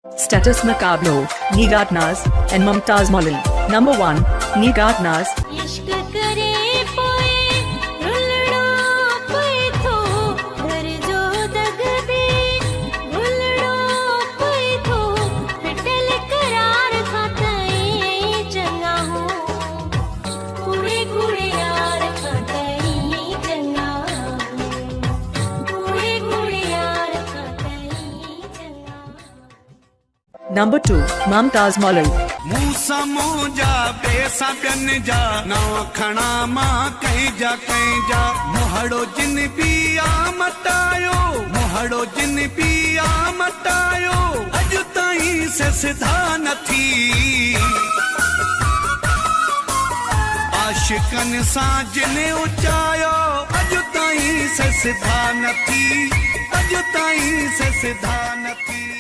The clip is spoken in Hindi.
Status Macabro, Nigat Naz, and Mumtaz Maulal. Number 1, Nigat Naz. इश्क करे पोए रुलड़ो पोए थो घर जो दग दे रुलड़ो पोए थो फिटल करार खातई चंगा हो कुड़े कुड़े यार खातई चंगा कुड़े कुड़े यार खातई चंगा। Number 2, Mumtaz Maulal. मूसा मोजा बेसा बियन जा नौ खणा मां कहीं जा मोहड़ो जिन पिया मटायो मोहड़ो जिन पिया मटायो अज ताईं से सिधा नथी आशिकन सां जिन उचायो अज ताईं से सिधा नथी अज ताईं से सिधा नथी।